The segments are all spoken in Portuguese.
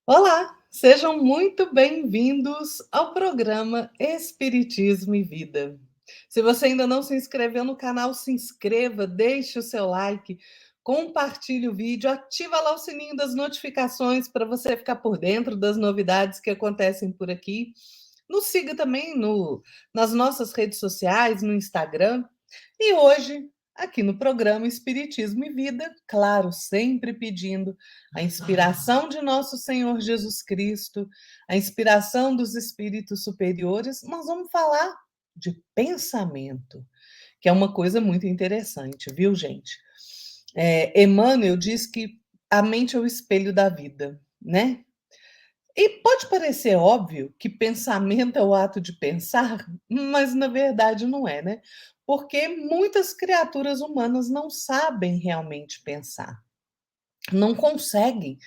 Olá, sejam muito bem-vindos ao programa Espiritismo e Vida. Se você ainda não se inscreveu no canal, se inscreva, deixe o seu like, compartilhe o vídeo, ativa lá o sininho das notificações para você ficar por dentro das novidades que acontecem por aqui. Nos siga também nas nossas redes sociais, no Instagram. E hoje, aqui no programa Espiritismo e Vida, claro, sempre pedindo a inspiração de nosso Senhor Jesus Cristo, a inspiração dos espíritos superiores, nós vamos falar de pensamento, que é uma coisa muito interessante, viu, gente? Emmanuel diz que a mente é o espelho da vida, né? E pode parecer óbvio que pensamento é o ato de pensar, mas na verdade não é, né? Porque muitas criaturas humanas não sabem realmente pensar, não conseguem,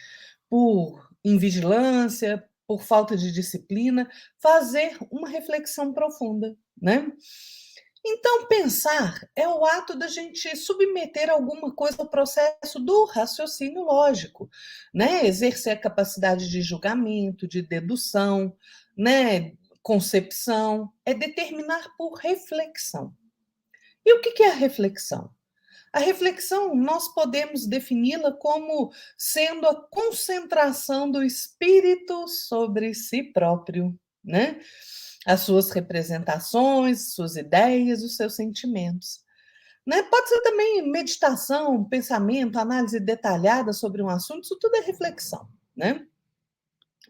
por invigilância, por falta de disciplina, fazer uma reflexão profunda, né? Então, pensar é o ato da gente submeter alguma coisa ao processo do raciocínio lógico, né? Exercer a capacidade de julgamento, de dedução, né? Concepção, é determinar por reflexão. E o que é a reflexão? A reflexão, nós podemos defini-la como sendo a concentração do espírito sobre si próprio, né? As suas representações, suas ideias, os seus sentimentos. Né? Pode ser também meditação, pensamento, análise detalhada sobre um assunto, isso tudo é reflexão. Né?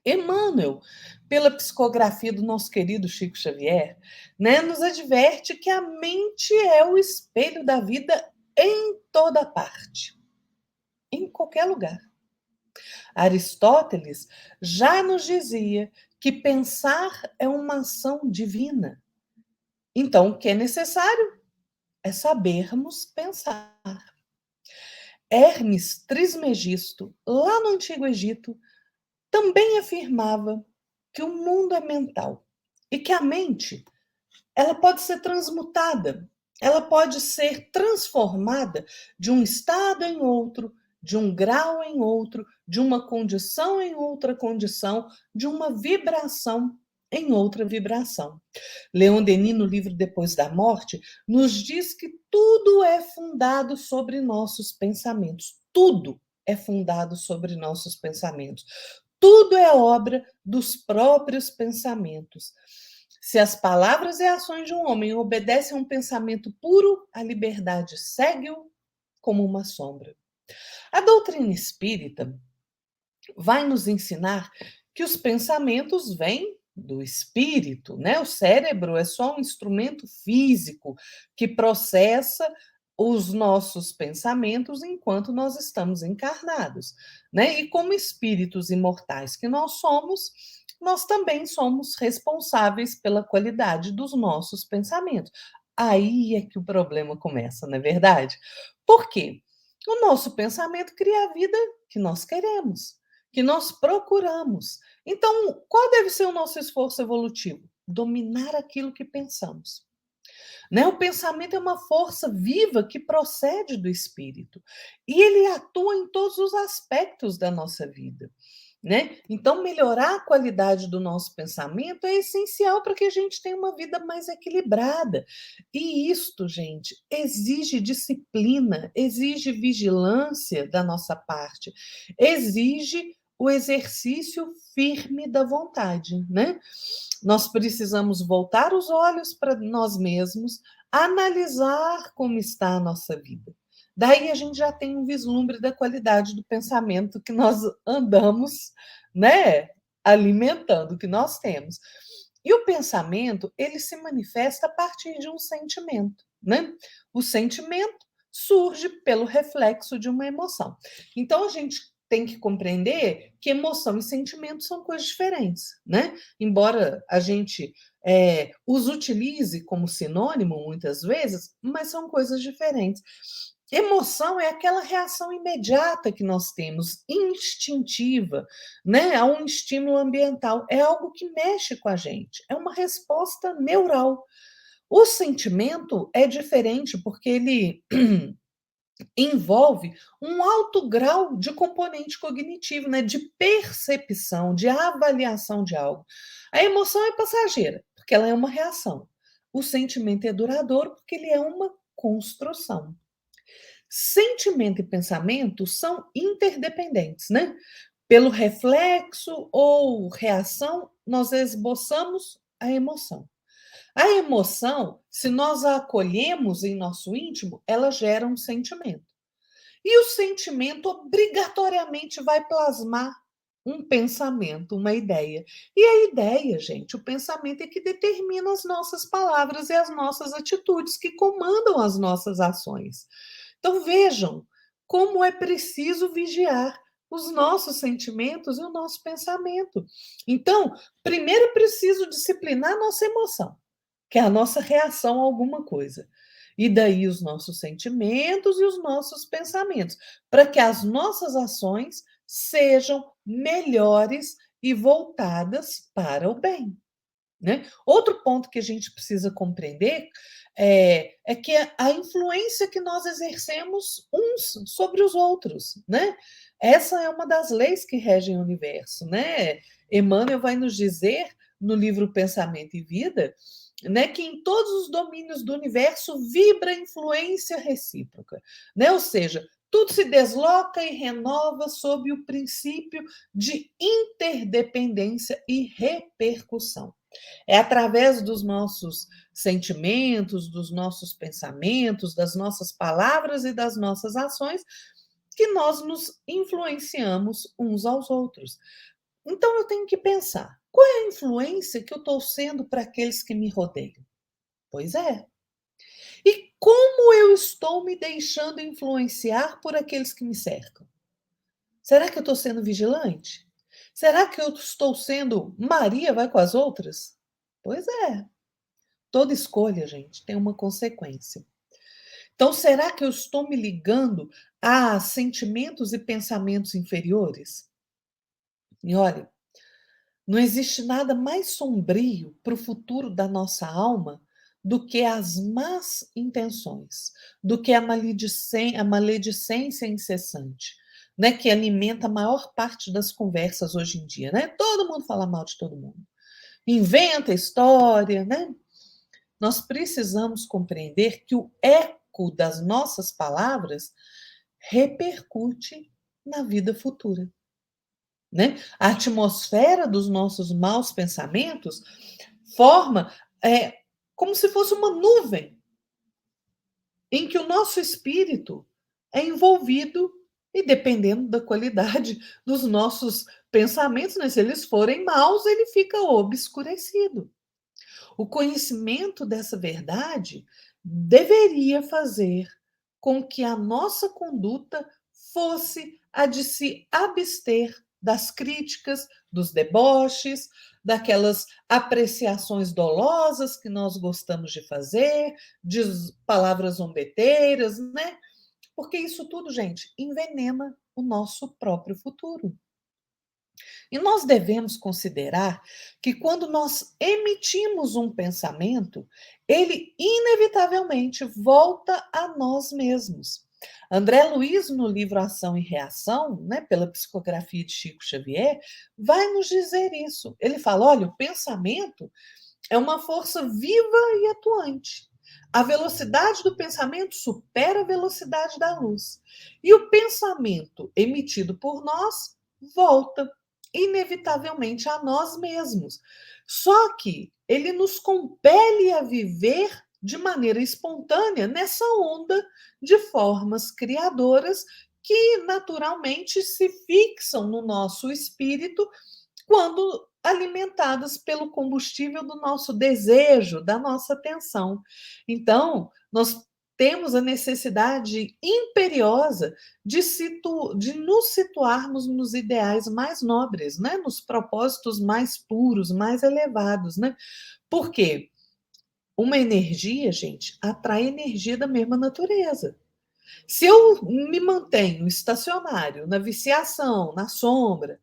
Emmanuel, pela psicografia do nosso querido Chico Xavier, né, nos adverte que a mente é o espelho da vida em toda parte, em qualquer lugar. Aristóteles já nos dizia que pensar é uma ação divina. Então, o que é necessário é sabermos pensar. Hermes Trismegisto, lá no Antigo Egito, também afirmava que o mundo é mental e que a mente ela pode ser transmutada, ela pode ser transformada de um estado em outro, de um grau em outro, de uma condição em outra condição, de uma vibração em outra vibração. Leon Denis, no livro Depois da Morte, nos diz que tudo é fundado sobre nossos pensamentos. Tudo é fundado sobre nossos pensamentos. Tudo é obra dos próprios pensamentos. Se as palavras e ações de um homem obedecem a um pensamento puro, a liberdade segue-o como uma sombra. A doutrina espírita vai nos ensinar que os pensamentos vêm do espírito, né? O cérebro é só um instrumento físico que processa os nossos pensamentos enquanto nós estamos encarnados, né? E como espíritos imortais que nós também somos responsáveis pela qualidade dos nossos pensamentos. Aí é que o problema começa, não é verdade? Por quê? O nosso pensamento cria a vida que nós queremos, que nós procuramos. Então, qual deve ser o nosso esforço evolutivo? Dominar aquilo que pensamos. Né? O pensamento é uma força viva que procede do espírito e ele atua em todos os aspectos da nossa vida. Né? Então, melhorar a qualidade do nosso pensamento é essencial para que a gente tenha uma vida mais equilibrada. E isto, gente, exige disciplina, exige vigilância da nossa parte, exige o exercício firme da vontade, né? Nós precisamos voltar os olhos para nós mesmos, analisar como está a nossa vida. Daí a gente já tem um vislumbre da qualidade do pensamento que nós andamos, né, alimentando, que nós temos. E o pensamento, ele se manifesta a partir de um sentimento, né? O sentimento surge pelo reflexo de uma emoção. Então a gente tem que compreender que emoção e sentimento são coisas diferentes, né? Embora a gente os utilize como sinônimo muitas vezes, mas são coisas diferentes. Emoção é aquela reação imediata que nós temos, instintiva, né, a um estímulo ambiental. É algo que mexe com a gente, é uma resposta neural. O sentimento é diferente porque ele envolve um alto grau de componente cognitivo, né, de percepção, de avaliação de algo. A emoção é passageira, porque ela é uma reação. O sentimento é duradouro, porque ele é uma construção. Sentimento e pensamento são interdependentes, né? Pelo reflexo ou reação, nós esboçamos a emoção. A emoção, se nós a acolhemos em nosso íntimo, ela gera um sentimento. E o sentimento obrigatoriamente vai plasmar um pensamento, uma ideia. E a ideia, gente, o pensamento é que determina as nossas palavras e as nossas atitudes, que comandam as nossas ações. Então vejam como é preciso vigiar os nossos sentimentos e o nosso pensamento. Então, primeiro é preciso disciplinar a nossa emoção, que é a nossa reação a alguma coisa. E daí os nossos sentimentos e os nossos pensamentos, para que as nossas ações sejam melhores e voltadas para o bem. Né? Outro ponto que a gente precisa compreender é que a influência que nós exercemos uns sobre os outros. Né? Essa é uma das leis que regem o universo. Né? Emmanuel vai nos dizer, no livro Pensamento e Vida, né, que em todos os domínios do universo vibra a influência recíproca. Né? Ou seja, tudo se desloca e renova sob o princípio de interdependência e repercussão. É através dos nossos sentimentos, dos nossos pensamentos, das nossas palavras e das nossas ações que nós nos influenciamos uns aos outros. Então eu tenho que pensar, qual é a influência que eu estou sendo para aqueles que me rodeiam? Pois é. E como eu estou me deixando influenciar por aqueles que me cercam? Será que eu estou sendo vigilante? Será que eu estou sendo Maria vai com as outras? Pois é. Toda escolha, gente, tem uma consequência. Então, será que eu estou me ligando a sentimentos e pensamentos inferiores? E olha, não existe nada mais sombrio para o futuro da nossa alma do que as más intenções, do que a maledicência incessante, né, que alimenta a maior parte das conversas hoje em dia, né? Todo mundo fala mal de todo mundo. Inventa história, né? Nós precisamos compreender que o eco das nossas palavras repercute na vida futura. Né? A atmosfera dos nossos maus pensamentos forma como se fosse uma nuvem em que o nosso espírito é envolvido e dependendo da qualidade dos nossos pensamentos, né? Se eles forem maus, ele fica obscurecido. O conhecimento dessa verdade deveria fazer com que a nossa conduta fosse a de se abster das críticas, dos deboches, daquelas apreciações dolosas que nós gostamos de fazer, de palavras zombeteiras, né? Porque isso tudo, gente, envenena o nosso próprio futuro. E nós devemos considerar que quando nós emitimos um pensamento, ele inevitavelmente volta a nós mesmos. André Luiz, no livro Ação e Reação, né, pela psicografia de Chico Xavier, vai nos dizer isso. Ele fala: olha, o pensamento é uma força viva e atuante. A velocidade do pensamento supera a velocidade da luz. E o pensamento emitido por nós volta inevitavelmente a nós mesmos. Só que ele nos compele a viver de maneira espontânea nessa onda de formas criadoras que naturalmente se fixam no nosso espírito quando alimentadas pelo combustível do nosso desejo, da nossa atenção. Então, nós temos a necessidade imperiosa de nos situarmos nos ideais mais nobres, né? Nos propósitos mais puros, mais elevados. Né? Por quê? Uma energia, gente, atrai energia da mesma natureza. Se eu me mantenho estacionário, na viciação, na sombra,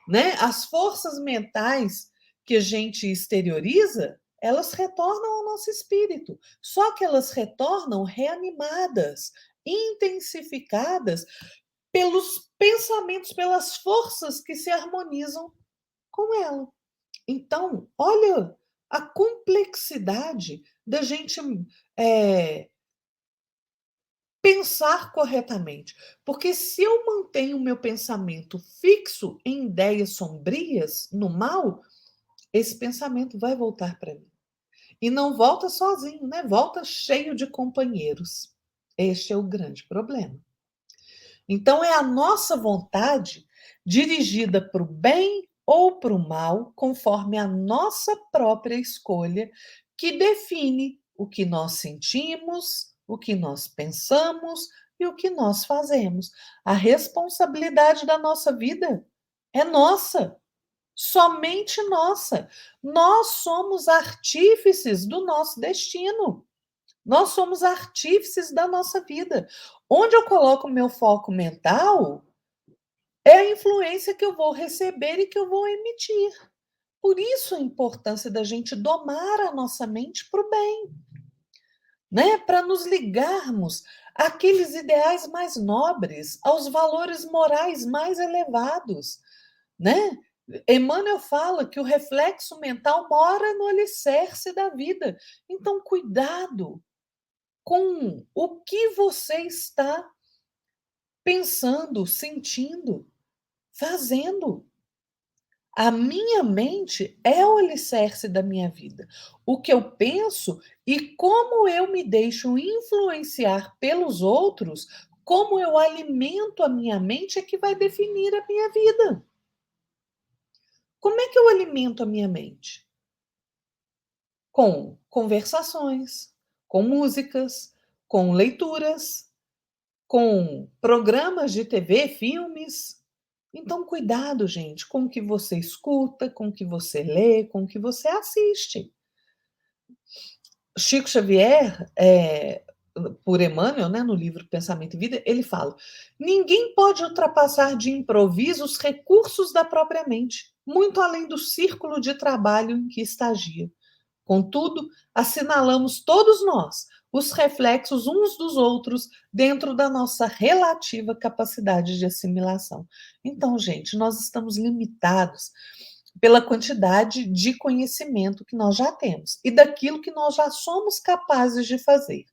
né? As forças mentais que a gente exterioriza, elas retornam ao nosso espírito. Só que elas retornam reanimadas, intensificadas pelos pensamentos, pelas forças que se harmonizam com ela. Então, olha a complexidade da gente pensar corretamente. Porque se eu mantenho o meu pensamento fixo em ideias sombrias, no mal, esse pensamento vai voltar para mim. E não volta sozinho, né? Volta cheio de companheiros. Este é o grande problema. Então, é a nossa vontade dirigida para o bem ou para o mal, conforme a nossa própria escolha, que define o que nós sentimos, o que nós pensamos e o que nós fazemos. A responsabilidade da nossa vida é nossa, somente nossa. Nós somos artífices do nosso destino. Nós somos artífices da nossa vida. Onde eu coloco o meu foco mental é a influência que eu vou receber e que eu vou emitir. Por isso a importância da gente domar a nossa mente para o bem, né? Para nos ligarmos àqueles ideais mais nobres, aos valores morais mais elevados, né? Emmanuel fala que o reflexo mental mora no alicerce da vida. Então, cuidado com o que você está pensando, sentindo, fazendo. A minha mente é o alicerce da minha vida. O que eu penso e como eu me deixo influenciar pelos outros, como eu alimento a minha mente é que vai definir a minha vida. Como é que eu alimento a minha mente? Com conversações, com músicas, com leituras, com programas de TV, filmes. Então, cuidado, gente, com o que você escuta, com o que você lê, com o que você assiste. Chico Xavier, por Emmanuel, né, no livro Pensamento e Vida, ele fala: ninguém pode ultrapassar de improviso os recursos da própria mente, muito além do círculo de trabalho em que estagia. Contudo, assinalamos todos nós os reflexos uns dos outros dentro da nossa relativa capacidade de assimilação. Então, gente, nós estamos limitados pela quantidade de conhecimento que nós já temos e daquilo que nós já somos capazes de fazer.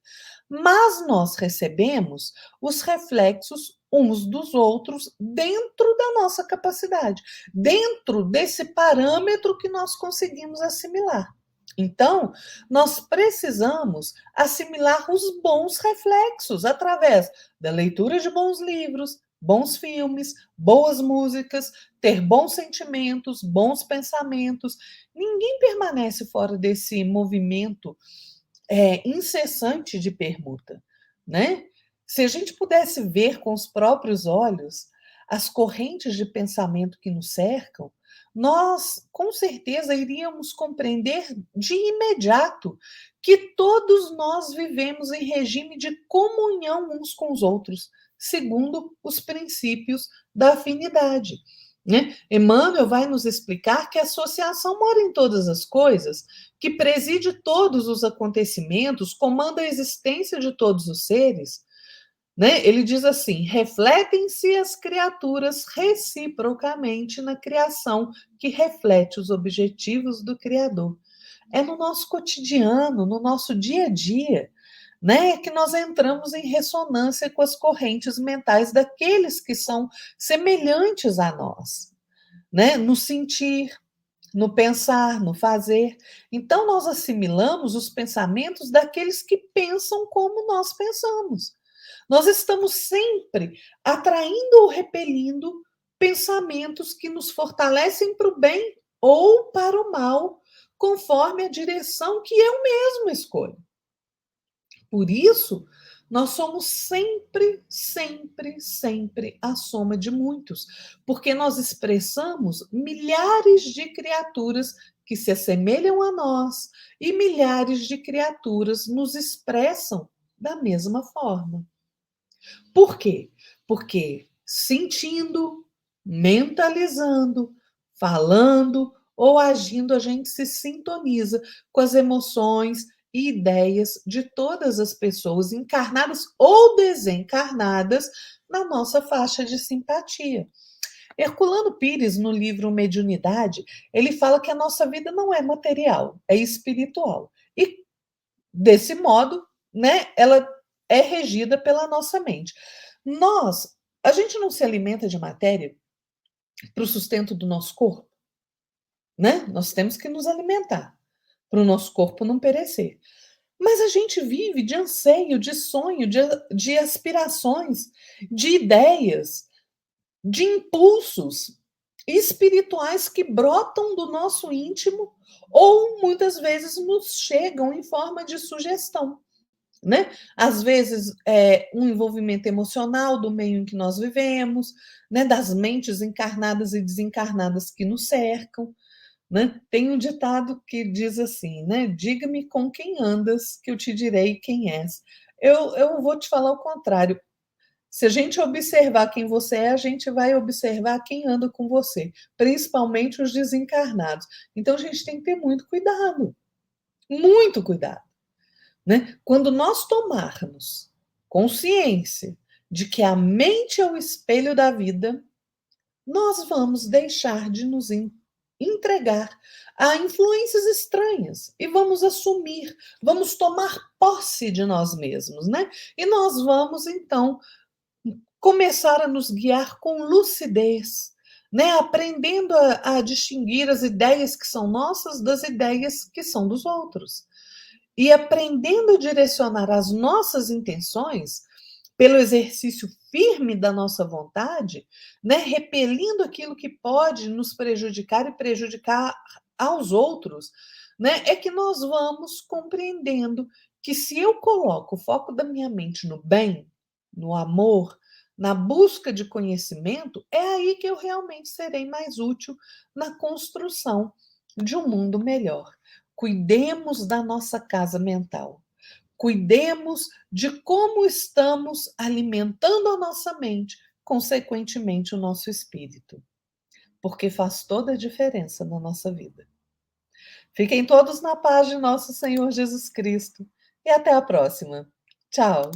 Mas nós recebemos os reflexos uns dos outros dentro da nossa capacidade, dentro desse parâmetro que nós conseguimos assimilar. Então, nós precisamos assimilar os bons reflexos através da leitura de bons livros, bons filmes, boas músicas, ter bons sentimentos, bons pensamentos. Ninguém permanece fora desse movimento incessante de permuta, né? Se a gente pudesse ver com os próprios olhos as correntes de pensamento que nos cercam, nós com certeza iríamos compreender de imediato que todos nós vivemos em regime de comunhão uns com os outros, segundo os princípios da afinidade. Né? Emmanuel vai nos explicar que a associação mora em todas as coisas, que preside todos os acontecimentos, comanda a existência de todos os seres. Né? Ele diz assim: refletem-se as criaturas reciprocamente na criação que reflete os objetivos do Criador. É no nosso cotidiano, no nosso dia a dia, né, que nós entramos em ressonância com as correntes mentais daqueles que são semelhantes a nós, né? No sentir, no pensar, no fazer. Então, nós assimilamos os pensamentos daqueles que pensam como nós pensamos. Nós estamos sempre atraindo ou repelindo pensamentos que nos fortalecem para o bem ou para o mal, conforme a direção que eu mesmo escolho. Por isso, nós somos sempre, sempre, sempre a soma de muitos, porque nós expressamos milhares de criaturas que se assemelham a nós e milhares de criaturas nos expressam da mesma forma. Por quê? Porque sentindo, mentalizando, falando ou agindo, a gente se sintoniza com as emoções e ideias de todas as pessoas encarnadas ou desencarnadas na nossa faixa de simpatia. Herculano Pires, no livro Mediunidade, ele fala que a nossa vida não é material, é espiritual. E, desse modo, né, ela é regida pela nossa mente. A gente não se alimenta de matéria para o sustento do nosso corpo, né? Nós temos que nos alimentar para o nosso corpo não perecer. Mas a gente vive de anseio, de sonho, de aspirações, de ideias, de impulsos espirituais que brotam do nosso íntimo ou muitas vezes nos chegam em forma de sugestão, né? Às vezes é um envolvimento emocional do meio em que nós vivemos, né? Das mentes encarnadas e desencarnadas que nos cercam, né? Tem um ditado que diz assim, né? Diga-me com quem andas, que eu te direi quem és. Eu vou te falar o contrário. Se a gente observar quem você é, a gente vai observar quem anda com você, principalmente os desencarnados. Então a gente tem que ter muito cuidado, né? Quando nós tomarmos consciência de que a mente é o espelho da vida, nós vamos deixar de nos entregar a influências estranhas e vamos assumir, vamos tomar posse de nós mesmos, né? E nós vamos então começar a nos guiar com lucidez, né? Aprendendo a distinguir as ideias que são nossas das ideias que são dos outros. E aprendendo a direcionar as nossas intenções pelo exercício firme da nossa vontade, né? Repelindo aquilo que pode nos prejudicar e prejudicar aos outros, né? É que nós vamos compreendendo que se eu coloco o foco da minha mente no bem, no amor, na busca de conhecimento, é aí que eu realmente serei mais útil na construção de um mundo melhor. Cuidemos da nossa casa mental. Cuidemos de como estamos alimentando a nossa mente, consequentemente, o nosso espírito, porque faz toda a diferença na nossa vida. Fiquem todos na paz de nosso Senhor Jesus Cristo e até a próxima. Tchau!